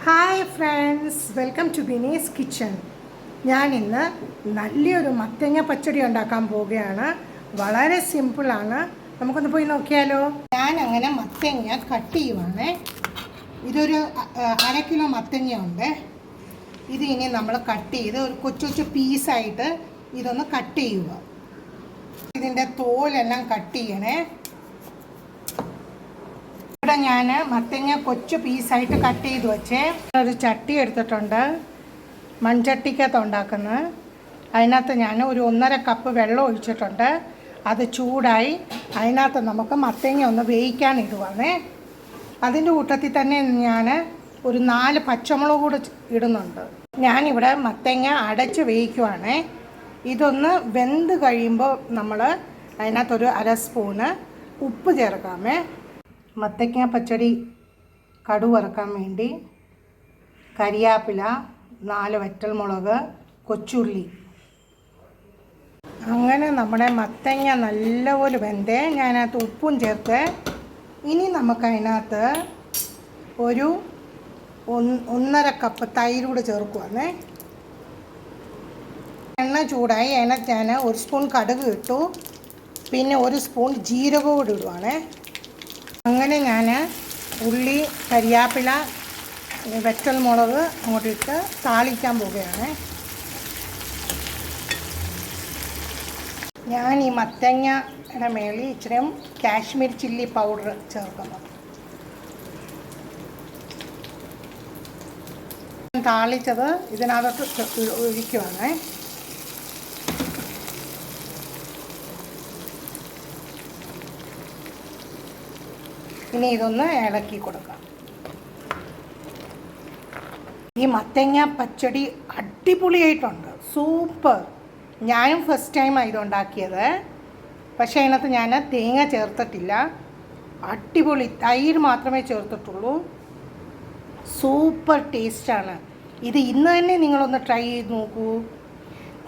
Hi friends, welcome to Bini's kitchen. ഞാൻ ഇന്ന് നല്ലൊരു മത്തങ്ങ പച്ചടി ഉണ്ടാക്കാൻ പോവുകയാണ്. വളരെ സിമ്പിളാണ്. നമുക്കൊന്ന് പോയി നോക്കിയാലോ. ഞാൻ അങ്ങനെ മത്തങ്ങ കട്ട് ചെയ്യുവാണ്. ഇതൊരു 1/2 കിലോ മത്തങ്ങ ഉണ്ട്. ഇത് ഇനി നമ്മൾ കട്ട് ചെയ്ത് ഒരു കൊച്ചു കൊച്ചു പീസായിട്ട് ഇതൊന്ന് കട്ട് ചെയ്യുക. ഇതിൻ്റെ തോലെല്ലാം കട്ട് ചെയ്യണേ. ഇവിടെ ഞാൻ മത്തങ്ങ കൊച്ചു പീസായിട്ട് കട്ട് ചെയ്ത് വെച്ചേ. ഒരു ചട്ടി എടുത്തിട്ടുണ്ട്, മൺചട്ടിക്കകത്ത് ഉണ്ടാക്കുന്നത്. അതിനകത്ത് ഞാൻ ഒരു 1.5 കപ്പ് വെള്ളം ഒഴിച്ചിട്ടുണ്ട്. അത് ചൂടായി അതിനകത്ത് നമുക്ക് മത്തങ്ങ ഒന്ന് വേവിക്കാൻ ഇടുവാണേ. അതിൻ്റെ കൂട്ടത്തിൽ തന്നെ ഞാൻ ഒരു 4 പച്ചമുളക് കൂടെ ഇടുന്നുണ്ട്. ഞാനിവിടെ മത്തങ്ങ അടച്ച് വേവിക്കുവാണേ. ഇതൊന്ന് വെന്ത് കഴിയുമ്പോൾ നമ്മൾ അതിനകത്തൊരു 1/2 സ്പൂണ് ഉപ്പ് ചേർക്കാമേ. മത്തങ്ങ പച്ചടി കടുക് വറുക്കാൻ വേണ്ടി കരിയാപ്പില, 4 വറ്റൽമുളക്, കൊച്ചുള്ളി. അങ്ങനെ നമ്മുടെ മത്തങ്ങ നല്ലപോലെ വെന്തേ. ഞാനകത്ത് ഉപ്പും ചേർത്ത്. ഇനി നമുക്കതിനകത്ത് ഒരു 1.5 കപ്പ് തൈര് കൂടെ ചേർക്കുവാണേ. എണ്ണ ചൂടായി. അതിനകത്ത് ഞാൻ 1 സ്പൂൺ കടുക് ഇട്ടു, പിന്നെ 1 സ്പൂൺ ജീരകവും കൂടി ഇടുവാണേ. അങ്ങനെ ഞാൻ ഉള്ളി, കരിയാപ്പില, വറ്റൽമുളക് അങ്ങോട്ടിട്ട് താളിക്കാൻ പോവുകയാണ്. ഞാൻ ഈ മത്തങ്ങയുടെ മേളിൽ ഇച്ചിരി കാശ്മീർ ചില്ലി പൗഡർ ചേർക്കുന്നു. താളിച്ചത് ഇതിനകത്ത് ഒഴിക്കുവാണ്. ഇനി ഇതൊന്ന് ഇളക്കി കൊടുക്കാം. ഈ മത്തങ്ങ പച്ചടി അടിപൊളിയായിട്ടുണ്ട്, സൂപ്പർ. ഞാനും ഫസ്റ്റ് ടൈമാണ് ഇതുണ്ടാക്കിയത്. പക്ഷേ അതിനകത്ത് ഞാൻ തേങ്ങ ചേർത്തിട്ടില്ല. അടിപൊളി, തൈര് മാത്രമേ ചേർത്തിട്ടുള്ളൂ. സൂപ്പർ ടേസ്റ്റാണ്. ഇത് ഇന്ന് തന്നെ നിങ്ങളൊന്ന് ട്രൈ ചെയ്ത് നോക്കൂ.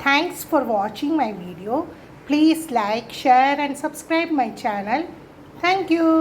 Thanks for watching my video. Please like, share and subscribe my channel. Thank you.